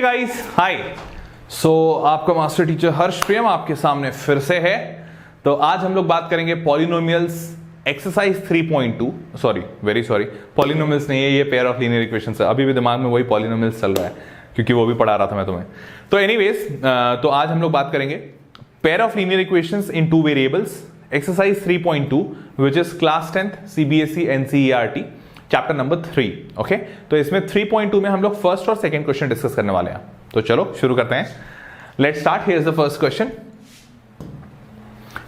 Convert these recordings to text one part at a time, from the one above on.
Hey guys, हाय। सो आपका master teacher हर्ष प्रेम आपके सामने फिर से है। तो आज हम लोग बात करेंगे polynomials exercise 3.2। Very sorry, polynomials नहीं है, ये पेयर ऑफ लीनियर इक्वेशंस है। अभी भी दिमाग में वही पॉलिनोमियल्स चल रहा है क्योंकि वो भी पढ़ा रहा था मैं तुम्हें। तो एनीवेज, तो आज हम लोग बात करेंगे pair of linear equations in two variables, exercise 3.2 which is class 10th CBSE NCERT chapter number 3। Okay, तो इसमें 3.2 में हम लोग फर्स्ट और सेकंड क्वेश्चन डिस्कस करने वाले हैं। तो चलो शुरू करते हैं। Let's start. Here is the first question.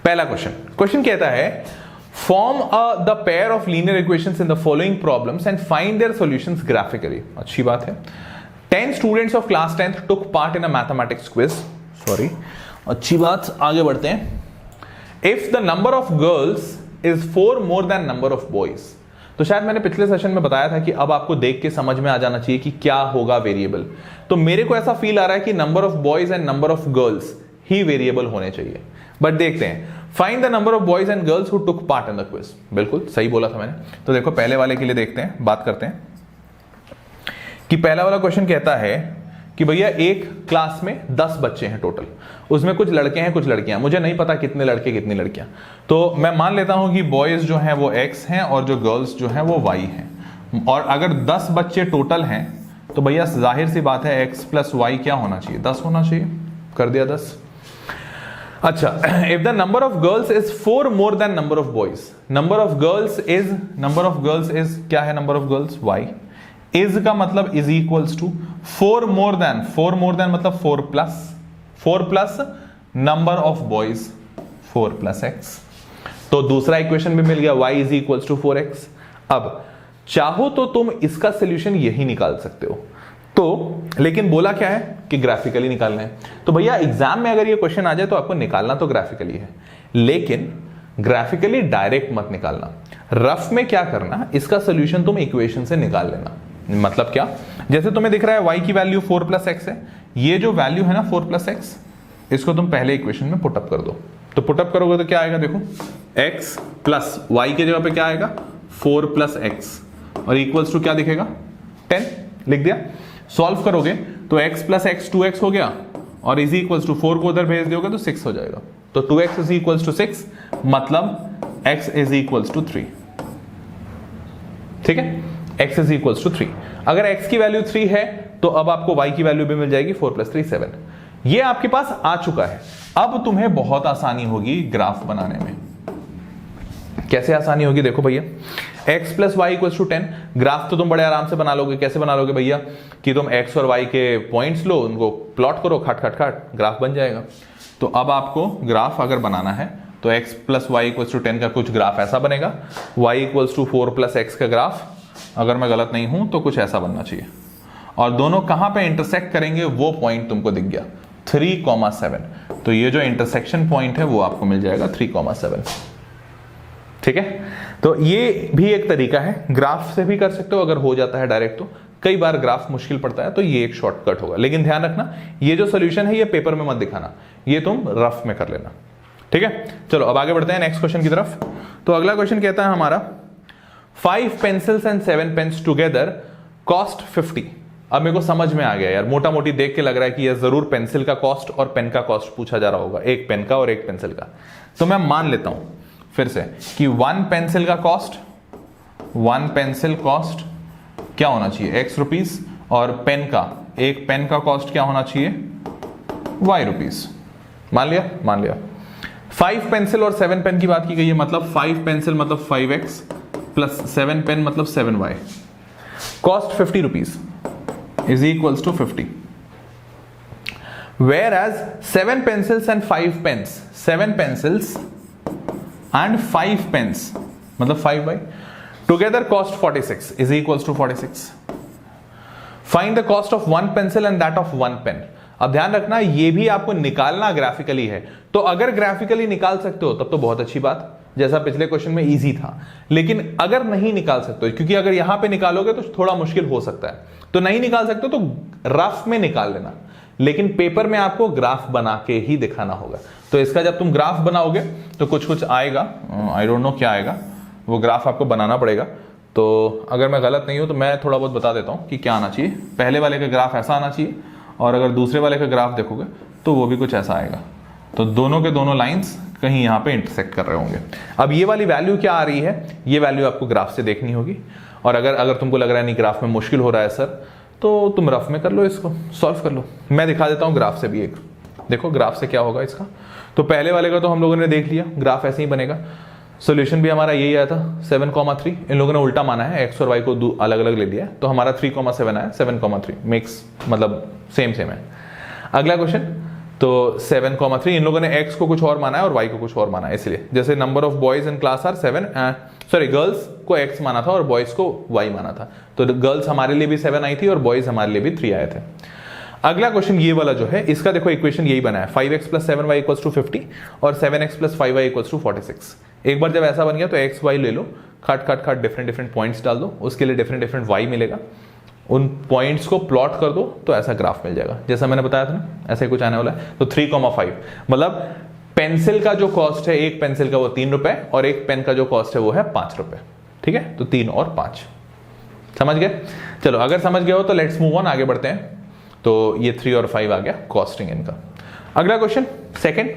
पहला क्वेश्चन कहता है form the pair of linear equations in the following problems and find their solutions graphically. अच्छी बात है। 10 students of class 10th took part in a mathematics quiz. अच्छी बात, आगे बढ़ते हैं। If the number of girls is 4 more than number of boys. तो शायद मैंने पिछले सेशन में बताया था कि अब आपको देख के समझ में आ जाना चाहिए कि क्या होगा वेरिएबल। तो मेरे को ऐसा फील आ रहा है कि number of boys and number of girls he variable होने चाहिए। बट देखते हैं। Find the number of boys and girls who took part in the quiz. बिल्कुल सही बोला था मैंने। तो देखो, पहले वाले के लिए देखते हैं, बात करते हैं कि पहला वाला क्वेश्चन कहता है कि भैया एक क्लास में 10 बच्चे हैं टोटल, उसमें कुछ लड़के हैं कुछ लड़कियां। मुझे नहीं पता कितने लड़के कितनी लड़कियां, तो मैं मान लेता हूं कि बॉयज जो हैं वो x हैं और जो गर्ल्स जो हैं वो y हैं। और अगर 10 बच्चे टोटल हैं तो भैया जाहिर सी बात है x प्लस वाई क्या होना चाहिए, 10 होना चाहिए। कर दिया 10। अच्छा, if the number of girls is 4 more than number of boys, number of girls is क्या है, number of girls y is का मतलब is equals to 4 more than मतलब 4 plus number of boys 4 plus x। तो दूसरा equation भी मिल गया, y is equals to 4x। अब चाहो तो तुम इसका सोल्यूशन यही निकाल सकते हो, तो लेकिन बोला क्या है कि ग्राफिकली निकालना है। तो भैया एग्जाम में अगर ये क्वेश्चन आ जाए तो आपको निकालना तो ग्राफिकली है, लेकिन ग्राफिकली डायरेक्ट मत निकालना। रफ में क्या करना, इसका सोल्यूशन तुम इक्वेशन से निकाल लेना। मतलब क्या, जैसे तुम्हें दिख रहा है y की वैल्यू 4 प्लस एक्स है, ये जो वैल्यू है ना 4 प्लस एक्स, इसको तुम पहले इक्वेशन में पुटअप कर दो। तो पुटअप करोगे तो क्या आएगा, देखो x प्लस वाई की जगह पे क्या आएगा 4 प्लस एक्स और इक्वल्स टू क्या दिखेगा 10, लिख दिया। सॉल्व करोगे तो x प्लस एक्स 2x हो गया और इज इक्वल्स टू 4 को उधर भेज दोगे तो 6 हो जाएगा। तो 2x इज इक्वल्स टू 6, मतलब x इज इक्वल्स टू 3। ठीक है, x इज इक्वल्स टू 3। अगर x की वैल्यू 3 है तो अब आपको y की वैल्यू भी मिल जाएगी 4 प्लस 3 7। ये आपके पास आ चुका है। अब तुम्हें बहुत आसानी होगी ग्राफ बनाने में। कैसे आसानी होगी, देखो भैया, x plus y equals to 10। Graph तो तुम बड़े आराम से बना लोगे। कैसे बना लोगे भैया, कि तुम x और y के पॉइंट्स लो, उनको प्लॉट करो, खट खट खट, ग्राफ बन जाएगा। तो अब आपको ग्राफ अगर बनाना है तो x plus y equals to 10 का कुछ ग्राफ ऐसा बनेगा, y equals to 4 plus x का ग्राफ, अगर मैं गलत नहीं हूं तो कुछ ऐसा बनना चाहिए। और दोनों कहां पे इंटरसेक्ट करेंगे वो पॉइंट तुमको दिख गया 3,7। तो ये जो इंटरसेक्शन पॉइंट है वो आपको मिल जाएगा 3,7। ठीक है, तो ये भी एक तरीका है। ग्राफ से भी कर सकते हो अगर हो जाता है डायरेक्ट, तो कई बार ग्राफ मुश्किल पड़ता है तो ये एक शॉर्टकट होगा। लेकिन ध्यान रखना, ये जो सोल्यूशन है ये पेपर में मत दिखाना, ये तुम रफ में कर लेना। ठीक है, चलो अब आगे बढ़ते हैं नेक्स्ट क्वेश्चन की तरफ। तो अगला क्वेश्चन कहता है हमारा 5 pencils and 7 pens together cost 50। अब मेरे को समझ में आ गया यार, मोटा मोटी देख के लग रहा है कि यह जरूर पेंसिल का कॉस्ट और पेन का कॉस्ट पूछा जा रहा होगा, एक पेन का और एक पेंसिल का। तो मैं मान लेता हूं फिर से कि 1 पेंसिल का कॉस्ट, 1 पेंसिल कॉस्ट क्या होना चाहिए x रुपीस, और पेन का, एक पेन का कॉस्ट क्या होना चाहिए y रुपीस। मान लिया। 5 पेंसिल और 7 पेन की बात की गई है, मतलब 5 पेंसिल मतलब 5x प्लस 7 पेन मतलब 7y। Cost 50 rupees is equals to 50। Whereas 7 pencils and 5 pens, 7 pencils and 5 pens मतलब 5y together cost 46 is equals to 46। Find the cost of 1 pencil and that of 1 pen. अब ध्यान रखना, ये भी आपको निकालना graphically है। तो अगर ग्राफिकली निकाल सकते हो तब तो बहुत अच्छी बात, जैसा पिछले क्वेश्चन में इजी था। लेकिन अगर नहीं निकाल सकते हो, क्योंकि अगर यहां पे निकालोगे तो थोड़ा मुश्किल हो सकता है, तो नहीं निकाल सकते तो रफ में निकाल लेना। लेकिन पेपर में आपको ग्राफ बना के ही दिखाना होगा। तो इसका जब तुम ग्राफ बनाओगे तो कुछ आएगा, आई डोंट नो क्या आएगा, वो ग्राफ आपको बनाना पड़ेगा। तो अगर मैं गलत नहीं हूं तो मैं थोड़ा बहुत बता देता हूं कि क्या आना चाहिए। पहले वाले का ग्राफ ऐसा आना चाहिए और अगर दूसरे वाले का ग्राफ देखोगे तो वो भी कुछ ऐसा आएगा। तो दोनों के दोनों लाइंस कहीं यहाँ पे इंटरसेक्ट कर रहे होंगे। अब ये वाली वैल्यू क्या आ रही है, ये वैल्यू आपको ग्राफ से देखनी होगी। और अगर तुमको लग रहा है नहीं ग्राफ में मुश्किल हो रहा है सर, तो तुम रफ में कर लो, इसको सॉल्व कर लो। मैं दिखा देता हूँ ग्राफ से भी एक। देखो ग्राफ से क्या होगा इसका। तो पहले वाले का तो हम लोगों ने देख लिया, ग्राफ ऐसे ही बनेगा। सोल्यूशन भी हमारा यही आया था 7,3। इन लोगों ने उल्टा माना है, एक्स और वाई को अलग अलग ले लिया है, तो हमारा 3,7 आया। 7,3 मिक्स मतलब सेम है। अगला क्वेश्चन, तो 7,3 इन लोगों ने x को कुछ और माना है और y को कुछ और माना है, इसलिए जैसे number of boys in class are 7, girls को x माना था और बॉयज को y माना था। तो गर्ल्स हमारे लिए भी 7 आई थी और बॉयज हमारे लिए भी 3 आए थे। अगला क्वेश्चन ये वाला जो है, इसका देखो इक्वेशन यही बना है 5x + 7y = 50 और 7x + 5y = 46। एक बार जब ऐसा बन गया तो x y ले लो, खट डिफरेंट पॉइंट्स डाल दो, उसके लिए डिफरेंट y मिलेगा। उन पॉइंट्स को प्लॉट कर दो तो ऐसा ग्राफ मिल जाएगा, जैसा मैंने बताया था ना, ऐसा ही कुछ आने वाला है। तो 3,5 मतलब पेंसिल का जो कॉस्ट है, एक पेंसिल का वो 3 रुपए और एक पेन का जो कॉस्ट है वो है 5 रुपए। ठीक है, तो 3 और 5 समझ गए। चलो अगर समझ गए हो तो लेट्स मूव ऑन, आगे बढ़ते हैं। तो ये 3 और 5 आ गया कॉस्टिंग इनका। अगला क्वेश्चन सेकंड,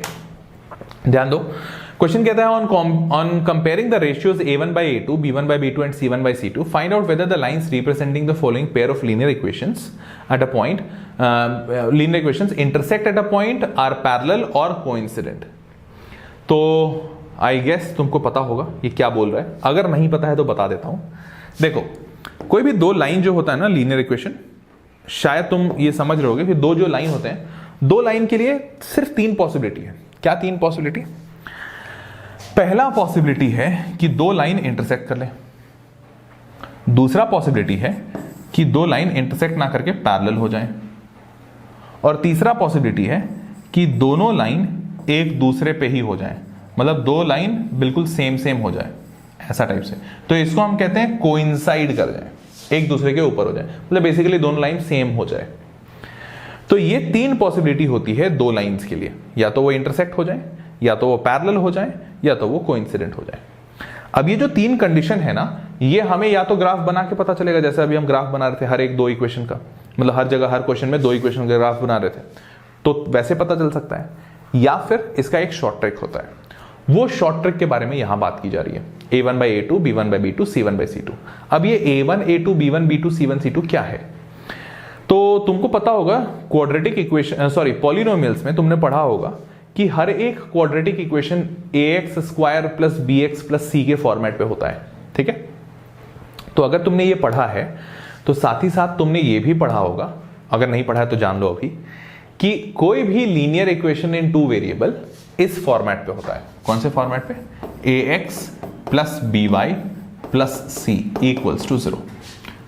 ध्यान दो। क्वेश्चन कहता है on comparing the ratios a1/a2, b1/b2 and c1/c2, find out whether the lines representing the following pair of linear equations at a point, linear equations intersect at a point, are parallel और coincident. तो I guess तुमको पता होगा ये क्या बोल रहा है, अगर नहीं पता है तो बता देता हूं। देखो कोई भी दो लाइन जो होता है ना लीनियर इक्वेशन, शायद तुम ये समझ रहे होगे कि दो जो लाइन होते हैं, दो लाइन के लिए सिर्फ 3 पॉसिबिलिटी है। क्या 3 पॉसिबिलिटी? पहला पॉसिबिलिटी है कि दो लाइन इंटरसेक्ट कर ले, दूसरा पॉसिबिलिटी है कि दो लाइन इंटरसेक्ट ना करके पैरेलल हो जाएं, और तीसरा पॉसिबिलिटी है कि दोनों लाइन एक दूसरे पे ही हो जाएं, मतलब दो लाइन बिल्कुल सेम हो जाए, ऐसा टाइप से। तो इसको हम कहते हैं कोइंसाइड कर जाए, एक दूसरे के ऊपर हो जाए, मतलब बेसिकली दोनों लाइन सेम हो जाए। तो ये 3 पॉसिबिलिटी होती है दो लाइंस के लिए, या तो वो इंटरसेक्ट हो जाए, या तो वो पैरेलल हो जाए, या तो वो कोइंसिडेंट हो जाए। अब ये जो 3 कंडीशन है ना, ये हमें या तो ग्राफ बना के पता चलेगा, जैसे अभी हम ग्राफ बना रहे थे हर एक 2 इक्वेशन का, मतलब हर जगह हर क्वेश्चन में 2 इक्वेशन का ग्राफ बना रहे थे, तो वैसे पता चल सकता है, या फिर इसका एक शॉर्ट ट्रिक होता है। वो शॉर्ट ट्रिक के बारे में यहां बात की जा रही है, a1/a2, b1/b2, c1/c2। अब ये a1, a2, b1, b2, c1, c2 क्या है? तो तुमको पता होगा क्वाड्रेटिक इक्वेशन, पॉलिनोमियल्स में तुमने पढ़ा होगा कि हर एक quadratic equation ax² + bx + c के फॉर्मेट पे होता है। ठीक है, तो अगर तुमने ये पढ़ा है तो साथ ही साथ तुमने ये भी पढ़ा होगा, अगर नहीं पढ़ा है तो जान लो अभी, कि कोई भी लीनियर इक्वेशन इन 2 वेरिएबल इस फॉर्मेट पे होता है। कौन से फॉर्मेट पे? ax + by + c = 0,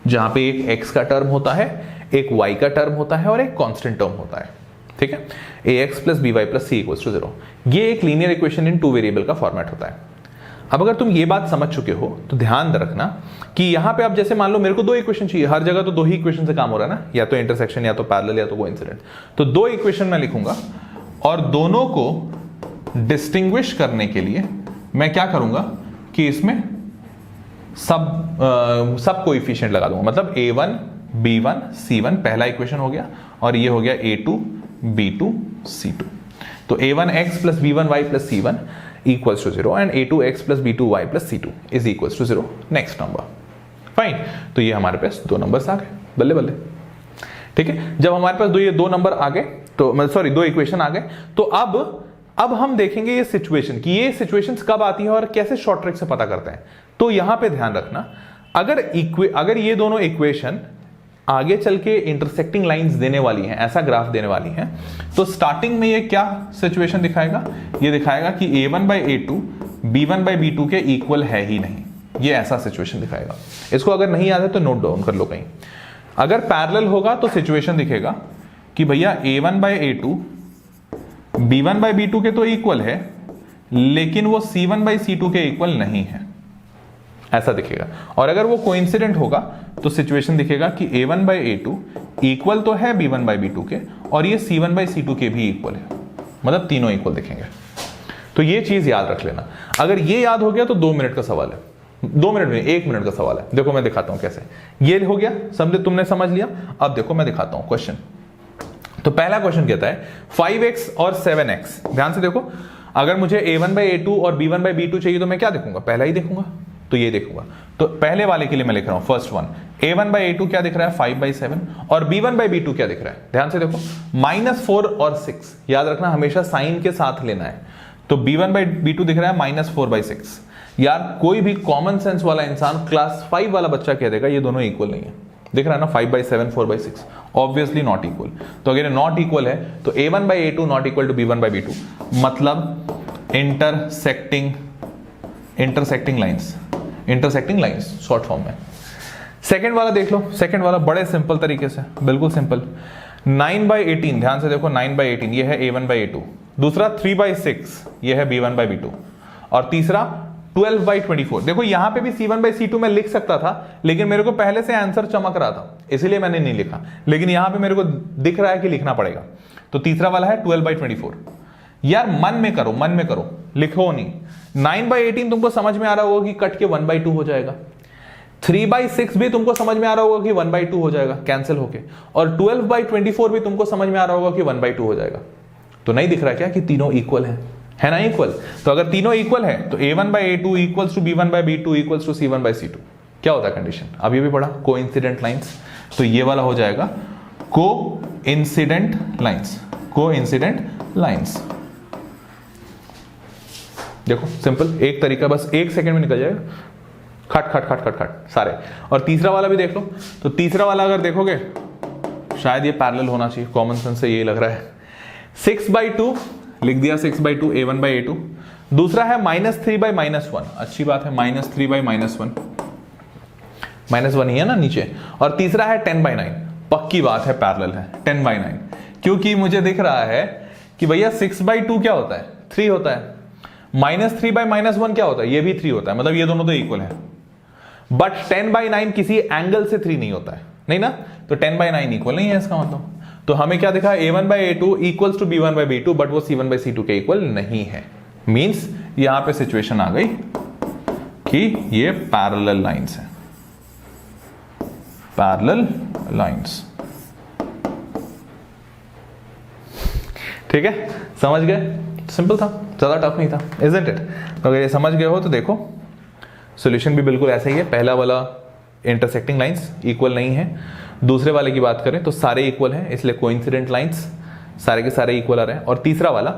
जहां पे एक x का टर्म होता है, एक y का टर्म होता है और एक कांस्टेंट टर्म होता है। ठीक है, ax + by + c = 0, ये एक लीनियर इक्वेशन इन 2 वेरिएबल का फॉर्मेट होता है। अब अगर तुम ये बात समझ चुके हो तो ध्यान रखना कि यहां पे अब जैसे मान लो मेरे को 2 इक्वेशन चाहिए, हर जगह तो 2 ही इक्वेशन से काम हो रहा है ना, या तो इंटरसेक्शन, या तो पैरेलल, या तो कोइंसिडेंट। तो 2 इक्वेशन मैं लिखूंगा और दोनों को डिस्टिंग्विश करने के लिए मैं क्या करूंगा कि इसमें सब कोएफिशिएंट लगा दूंगा, मतलब a1, b1, c1 पहला इक्वेशन हो गया, और ये हो गया a2, b2, c2। तो a1x + b1y + c1 = 0 and a2x + b2y + c2 = 0 next number. Fine, तो ये हमारे पास 2 नंबर्स आ गए, बल्ले बल्ले। ठीक है, जब हमारे पास ये 2 नंबर आ गए, तो 2 इक्वेशन आ गए, तो अब हम देखेंगे ये सिचुएशन कि ये सिचुएशंस कब आती है और कैसे शॉर्ट ट्रिक से पता करते हैं। तो यहां पे ध्यान रखना, अगर ये दोनों इक्वेशन आगे चल के इंटरसेक्टिंग लाइंस देने वाली हैं, ऐसा ग्राफ देने वाली हैं, तो स्टार्टिंग में ये क्या सिचुएशन दिखाएगा? ये दिखाएगा कि a1/a2 b1/b2 के इक्वल है ही नहीं, ये ऐसा सिचुएशन दिखाएगा। इसको अगर नहीं याद है तो नोट डाउन कर लो कहीं। अगर पैरेलल होगा तो सिचुएशन दिखेगा कि भैया a1/a2 b1/b2 के तो इक्वल है, लेकिन वो c1/c2 के इक्वल नहीं है, ऐसा दिखेगा। और अगर वो कोइंसिडेंट होगा तो सिचुएशन दिखेगा कि a1/a2 इक्वल तो है b1/b2 के, और ये c1/c2 के भी इक्वल है, मतलब तीनों इक्वल दिखेंगे। तो ये चीज याद रख लेना। अगर ये याद हो गया तो 2 मिनट का सवाल है, 2 मिनट में 1 मिनट का सवाल है। देखो मैं दिखाता हूं कैसे। ये हो गया, समझे, तुमने समझ लिया। अब देखो मैं दिखाता हूं क्वेश्चन। तो पहला क्वेश्चन कहता है 5x और 7x, ध्यान से देखो, अगर मुझे a1/a2 और b1/b2 चाहिए तो मैं क्या देखूंगा, पहला ही देखूंगा, तो ये देखूंगा। तो पहले वाले के लिए मैं लिख रहा हूं फर्स्ट वन, a1/a2 क्या दिख रहा है 5/7 और b1/b2 क्या दिख रहा है, ध्यान से देखो -4 और 6, याद रखना हमेशा साइन के साथ लेना है। तो b1/b2 दिख रहा है -4/6। यार कोई भी कॉमन सेंस वाला इंसान क्लास 5 वाला बच्चा कह देगा ये दोनों इक्वल नहीं है, दिख रहा है ना 5/7 4/6, ऑब्वियसली नॉट इक्वल। तो अगर नॉट इक्वल है तो a1/a2 not equal to b1/b2, मतलब इंटरसेक्टिंग लाइंस शॉर्ट फॉर्म में। सेकंड वाला देख लो, सेकंड वाला बड़े सिंपल तरीके से, बिल्कुल सिंपल, 9/18, ध्यान से देखो 9/18 ये है a1/a2, दूसरा 3/6 ये है b1/b2, और तीसरा 12/24। देखो यहां पे भी c1/c2 में लिख सकता था, लेकिन मेरे को पहले से आंसर चमक रहा था इसलिए मैंने नहीं लिखा, लेकिन यहां पे मेरे को दिख रहा है कि लिखना पड़ेगा। तो तीसरा वाला है 12/24। यार मन में करो, लिखो नहीं। 9/18 तुमको समझ में आ रहा होगा कि कट के 1/2 हो जाएगा, 3/6 भी तुमको समझ में आ रहा होगा कि 1/2 हो जाएगा कैंसिल होके, और 12/24 भी तुमको समझ में आ रहा होगा कि 1/2 हो जाएगा। तो नहीं दिख रहा क्या कि तीनों इक्वल है ना इक्वल। तो अगर तीनों इक्वल है तो a1/a2 equals to b1/b2 equals to c1/c2। क्या होता है कंडीशन, अभी भी पढ़ा, कोइंसिडेंट लाइंस। तो ये वाला हो जाएगा कोइंसिडेंट लाइंस। देखो सिंपल, एक तरीका, बस 1 सेकंड में निकल जाएगा, खट सारे। और तीसरा वाला भी देख लो, तो तीसरा वाला अगर देखोगे शायद ये पैरेलल होना चाहिए, कॉमन सेंस से ये लग रहा है। 6/2 लिख दिया, 6/2 a1/a2। दूसरा है -3/-1, अच्छी बात है, -3/-1, -1 ही है ना नीचे। और तीसरा है 10/9, पक्की बात है पैरेलल है 10/9, क्योंकि मुझे दिख रहा है कि भैया 6/2 क्या होता है 3 होता है, -3/-1 क्या होता है, ये भी 3 होता है, मतलब ये दोनों तो इक्वल है। बट 10/9 किसी एंगल से 3 नहीं होता है, नहीं ना, तो 10/9 इक्वल नहीं है इसका मतलब। तो हमें क्या दिखा, a1/a2 equals to b1/b2, but वो c1/c2 के इक्वल नहीं है। मींस यहां पे सिचुएशन आ गई कि ये पैरेलल लाइंस है, पैरेलल लाइंस। ठीक है, समझ गए, सिंपल था, ज्यादा टफ नहीं था, इजंट इट। तो अगर ये समझ गए हो तो देखो सॉल्यूशन भी बिल्कुल ऐसा ही है। पहला वाला इंटरसेक्टिंग लाइंस इक्वल नहीं है, दूसरे वाले की बात करें तो सारे इक्वल हैं, इसलिए कोइंसिडेंट लाइंस, सारे के सारे इक्वल आ रहे हैं। और तीसरा वाला,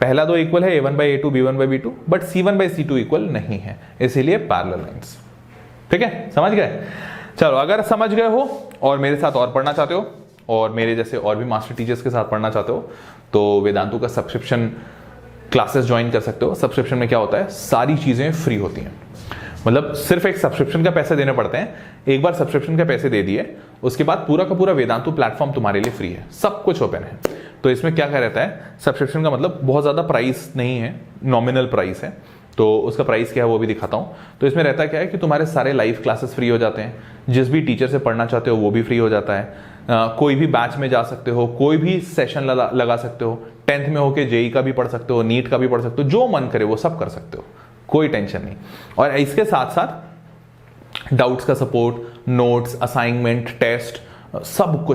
पहला दो इक्वल है a1/a2 b1/b2, but c1/c2 equal नहीं है, इसीलिए पैरेलल लाइंस। ठीक है, समझ गए। चलो, अगर समझ गए हो और मेरे साथ और पढ़ना चाहते हो और मेरे जैसे और भी मास्टर टीचर्स के साथ पढ़ना चाहते हो तो वेदांतु का सब्सक्रिप्शन क्लासेस ज्वाइन कर सकते हो। सब्सक्रिप्शन में क्या होता है, सारी चीजें फ्री होती हैं, मतलब सिर्फ एक सब्सक्रिप्शन का पैसे देने पड़ते हैं। एक बार सब्सक्रिप्शन के पैसे दे दिए उसके बाद पूरा का पूरा वेदांतु प्लेटफॉर्म तुम्हारे लिए फ्री है, सब कुछ ओपन है। तो इसमें क्या कह रहता है, सब्सक्रिप्शन का मतलब बहुत ज्यादा प्राइस नहीं है, नॉमिनल प्राइस है। तो उसका प्राइस क्या है वो भी दिखाता हूं। तो इसमें रहता क्या है कि तुम्हारे सारे लाइव क्लासेस फ्री हो जाते हैं, जिस भी टीचर से पढ़ना चाहते हो वो भी फ्री हो जाता है। कोई भी बैच में जा सकते हो, कोई भी सेशन लगा सकते हो, 10th में होके जेई का भी पढ़ सकते हो, नीट का भी पढ़ सकते हो, जो मन करे वो सब कर सकते हो, कोई टेंशन नहीं। और इसके साथ साथ डाउट्स का सपोर्ट, नोट्स, असाइनमेंट, टेस्ट, सब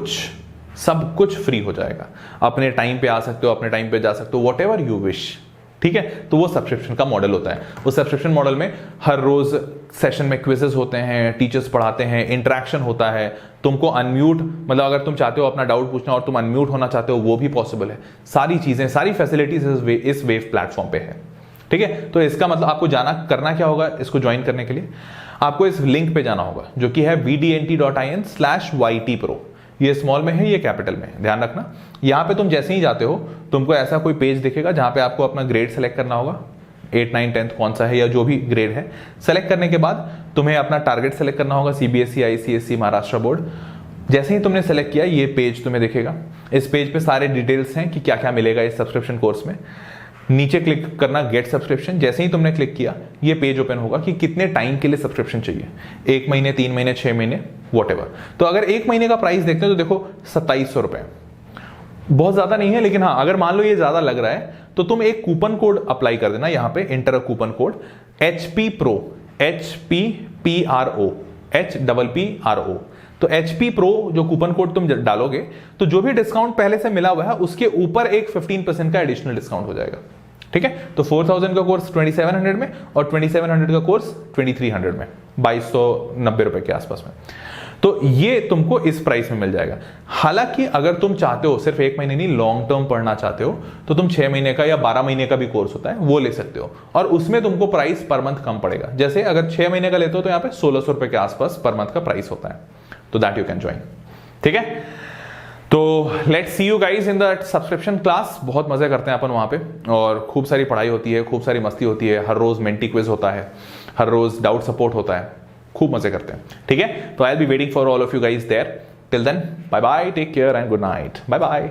कुछ फ्री हो जाएगा। अपने टाइम पे आ सकते हो, अपने टाइम पे जा सकते हो, वॉट एवर यू विश। ठीक है, तो वो सब्सक्रिप्शन का मॉडल होता है। उस सब्सक्रिप्शन मॉडल में हर रोज सेशन में क्विजेस होते हैं, टीचर्स पढ़ाते हैं, इंटरेक्शन होता है। तुमको अनम्यूट, मतलब अगर तुम चाहते हो अपना डाउट पूछना और तुम अनम्यूट होना चाहते हो वो भी पॉसिबल है। सारी चीजें, सारी फैसिलिटीज इस वेव प्लेटफॉर्म पे है। ठीक है, तो इसका मतलब आपको करना क्या होगा, इसको ज्वाइन करने के लिए आपको इस लिंक पे जाना होगा जो कि है vdnt.in/ytpro। ये स्मॉल में है, ये कैपिटल में है, ध्यान रखना। यहां पे तुम जैसे ही जाते हो तुमको ऐसा कोई पेज दिखेगा जहां पे आपको अपना ग्रेड सेलेक्ट करना होगा, 8, 9, 10th कौन सा है या जो भी ग्रेड है। सेलेक्ट करने के बाद तुम्हें अपना टारगेट सेलेक्ट करना होगा, सीबीएसई, आईसीएसई, महाराष्ट्र बोर्ड। जैसे ही तुमने सेलेक्ट किया ये पेज तुम्हें दिखेगा। इस पेज पे सारे डिटेल्स हैं कि क्या क्या मिलेगा इस सब्सक्रिप्शन कोर्स में। नीचे क्लिक करना गेट सब्सक्रिप्शन। जैसे ही तुमने क्लिक किया ये पेज ओपन होगा कि कितने टाइम के लिए सब्सक्रिप्शन चाहिए, 1 महीने, 3 महीने, 6 महीने, वॉटेवर। तो अगर 1 महीने का प्राइस देखते हो तो देखो 2700 रुपए, बहुत ज्यादा नहीं है। लेकिन हाँ, अगर मान लो ये ज्यादा लग रहा है तो तुम एक कूपन कोड अप्लाई कर देना, यहाँ पे enter coupon code HPPRO, HPPRO, HPPRO। तो HP Pro जो कूपन कोड तुम डालोगे तो जो भी डिस्काउंट पहले से मिला हुआ है उसके ऊपर एक 15% का एडिशनल डिस्काउंट हो जाएगा, ठीक है। तो 4000 का कोर्स 2700 में और 2700 का कोर्स 2300 में, 2290 रुपए के आसपास में। तो ये तुमको इस प्राइस में मिल जाएगा। हालांकि अगर तुम चाहते हो सिर्फ 1 महीने नहीं लॉन्ग टर्म पढ़ना चाहते हो तो तुम 6 महीने का या 12 महीने का भी कोर्स होता है वो ले सकते हो, और उसमें तुमको प्राइस पर मंथ कम पड़ेगा। जैसे अगर 6 महीने का लेते हो तो यहाँ पे 1600 रुपए के आसपास पर मंथ का प्राइस होता है, तो दैट यू कैन ज्वाइन, ठीक है। तो let's see you guys in the subscription class. बहुत मजे करते हैं अपन वहां पे, और खूब सारी पढ़ाई होती है, खूब सारी मस्ती होती है, हर रोज मेंटी क्विज होता है, हर रोज डाउट सपोर्ट होता है, खूब मजे करते हैं, ठीक है। तो I will be waiting for all of you guys there. Till then bye bye, take care and good night, bye bye.